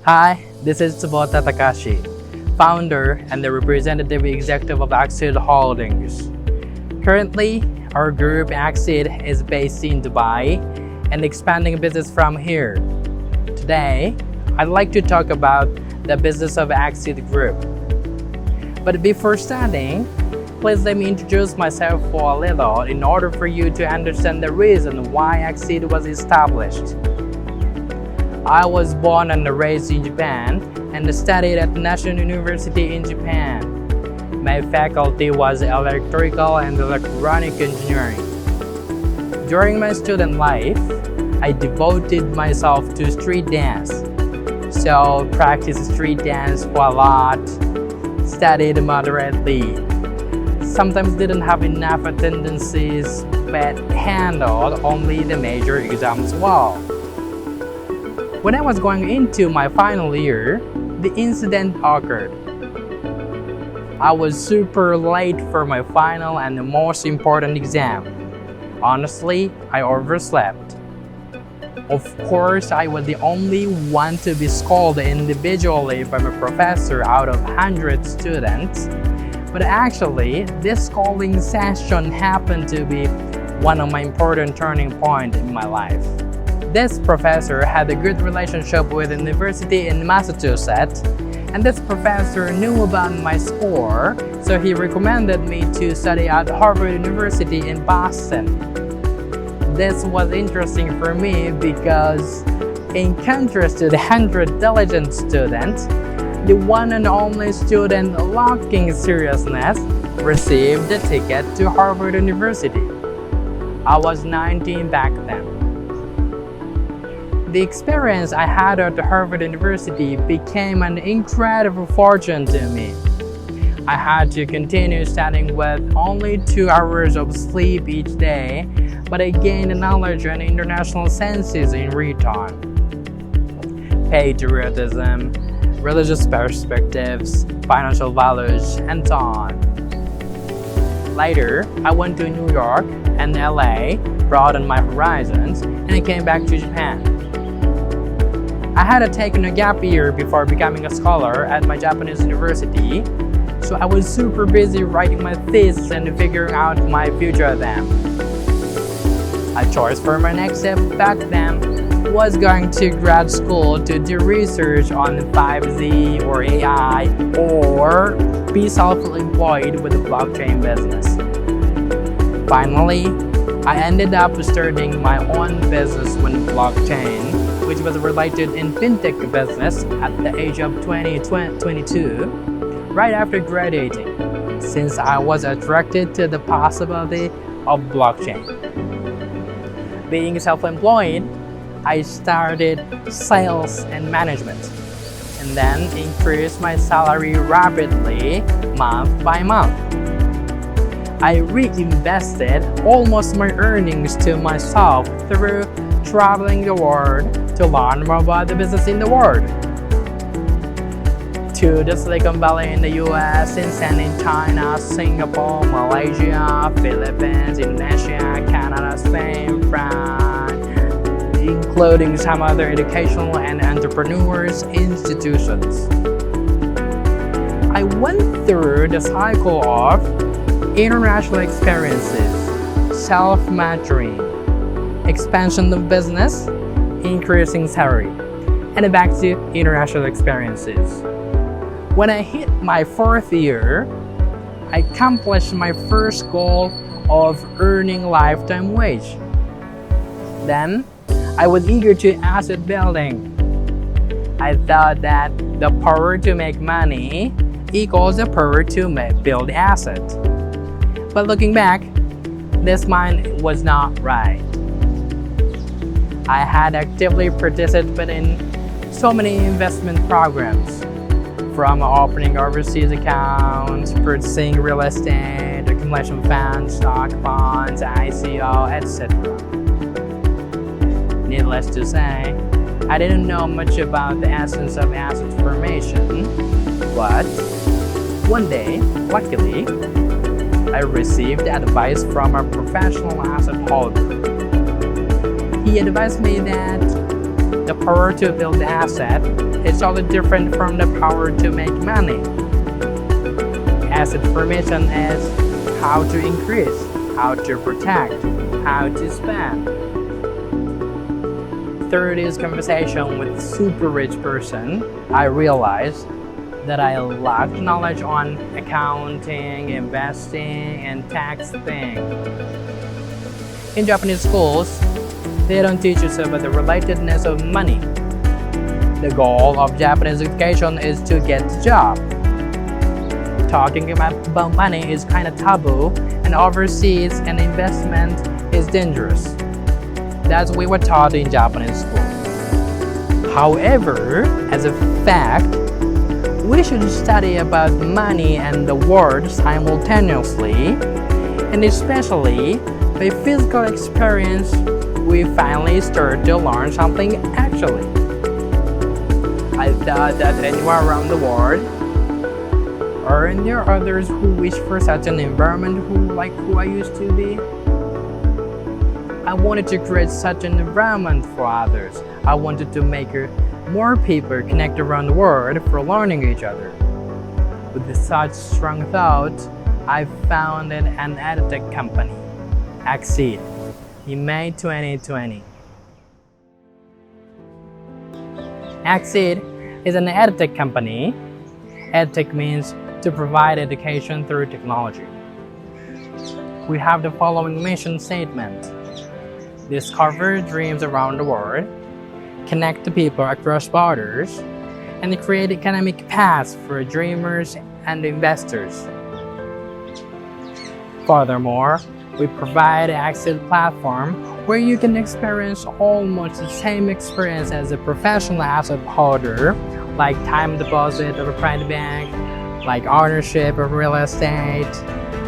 Hi, this is Tsubota, founder and the representative executive of AcSEED Holdings. Currently, our group AcSEED is based in Dubai and expanding business from here. Today, I'd like to talk about the business of AcSEED Group. But before starting, please let me introduce myself for a little in order for you to understand the reason why AcSEED was established. I was born and raised in Japan and studied at National University in Japan. My faculty was electrical and electronic engineering. During my student life, I devoted myself to street dance. So practiced street dance for a lot, studied moderately. Sometimes didn't have enough attendances, but handled only the major exams well. When I was going into my final year, the incident occurred. I was super late for my final and the most important exam. Honestly, I overslept. Of course, I was the only one to be scolded individually by my professor out of 100 students. But actually, this scolding session happened to be one of my important turning points in my life. This professor had a good relationship with the university in Massachusetts, and this professor knew about my score, so he recommended me to study at Harvard University in Boston. This was interesting for me because, in contrast to the 100 diligent students, the one and only student lacking seriousness received a ticket to Harvard University. I was 19 back then. The experience I had at Harvard University became an incredible fortune to me. I had to continue studying with only 2 hours of sleep each day, but I gained knowledge and international senses in return. Patriotism, religious perspectives, financial values, and so on. Later, I went to New York and LA, broadened my horizons, and I came back to Japan. I had taken a gap year before becoming a scholar at my Japanese university, so I was super busy writing my thesis and figuring out my future then. A choice for my next step back then was going to grad school to do research on 5G or AI or be self-employed with a blockchain business. Finally, I ended up starting my own business with blockchain, which was related in fintech business at the age of 22, right after graduating, since I was attracted to the possibility of blockchain. Being self-employed, I started sales and management, and then increased my salary rapidly month by month. I reinvested almost my earnings to myself through traveling the world to learn more about the business in the world. To the Silicon Valley in the US, in China, Singapore, Malaysia, Philippines, Indonesia, Canada, Spain, France, including some other educational and entrepreneurs institutions. I went through the cycle of international experiences, self-mentoring, expansion of business, increasing salary, and back to international experiences. When I hit my 4th year, I accomplished my first goal of earning lifetime wage. Then, I was eager to asset building. I thought that the power to make money equals the power to build assets. But looking back, this mind was not right. I had actively participated in so many investment programs, from opening overseas accounts, purchasing real estate, accumulation funds, stock bonds, ICO, etc. Needless to say, I didn't know much about the essence of asset formation, but one day, luckily, I received advice from a professional asset holder. He advised me that The power to build asset is totally different from the power to make money. Asset formation is how to increase, how to protect, how to spend. Through this conversation with a super rich person, I realized that I lacked knowledge on accounting, investing, and tax things. In Japanese schools, they don't teach us about the relatedness of money. The goal of Japanese education is to get a job. Talking about money is kind of taboo, and overseas and investment is dangerous. That's what we were taught in Japanese school. However, as a fact, we should study about money and the world simultaneously, and especially by physical experience, we finally start to learn something actually. I thought that anywhere around the world, aren't there others who wish for such an environment who I used to be? I wanted to create such an environment for others. I wanted to make more people connect around the world for learning each other. With such strong thought, I founded an edtech company, AcSEED, in May 2020. AcSEED is an edtech company. Edtech means to provide education through technology. We have the following mission statement: discover dreams around the world, connect the people across borders, and create economic paths for dreamers and investors. Furthermore, we provide an AcSEED platform where you can experience almost the same experience as a professional asset holder, like time deposit of a private bank, like ownership of real estate,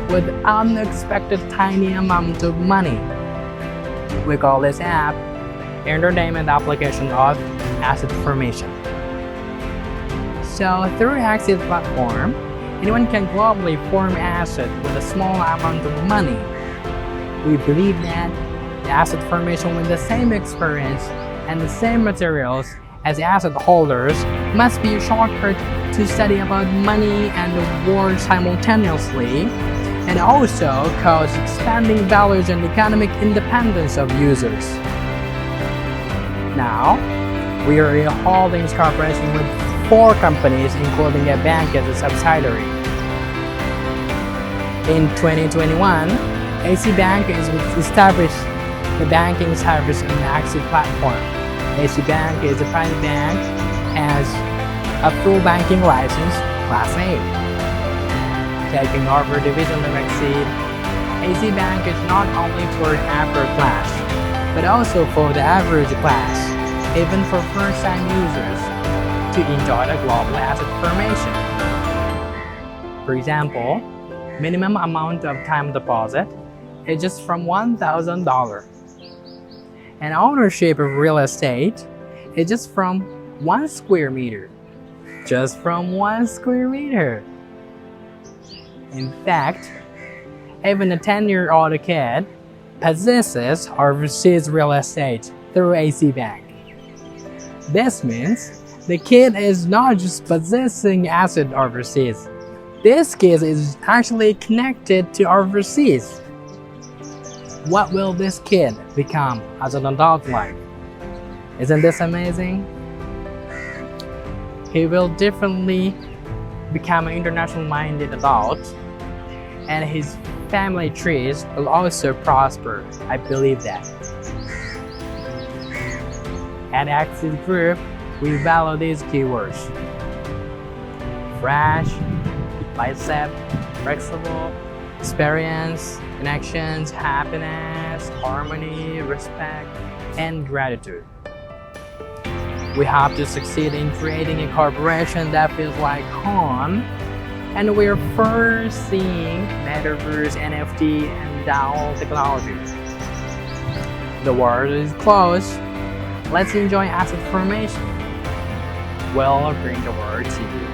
with unexpected tiny amount of money. We call this app entertainment application of asset formation. So through AcSEED platform, anyone can globally form asset with a small amount of money. We believe that the asset formation with the same experience and the same materials as asset holders must be a shortcut to study about money and the world simultaneously, and also cause expanding values and economic independence of users. Now, we are a holdings corporation with 4 companies, including a bank as a subsidiary. In 2021, AC Bank is established the banking service on the AcSEED platform. AC Bank is a private bank, has a full banking license, Class A. Taking over division of AcSEED, AC Bank is not only for the upper class, but also for the average class, even for first-time users, to enjoy the global asset formation. For example, minimum amount of time deposit is just from $1,000. And ownership of real estate is just from 1 square meter. Just from 1 square meter. In fact, even a 10-year-old kid possesses overseas real estate through AC Bank. This means the kid is not just possessing asset overseas. This kid is actually connected to overseas. What will this kid become as an adult life? Isn't this amazing? He will definitely become an international-minded adult, and his family trees will also prosper. I believe that. At AcSEED Group, we value these keywords: fresh, bicep, flexible, experience, connections, happiness, harmony, respect, and gratitude. We have to succeed in creating a corporation that feels like home, and we're first seeing metaverse, NFT, and DAO technology. The world is close. Let's enjoy asset formation. We'll bring the world to you.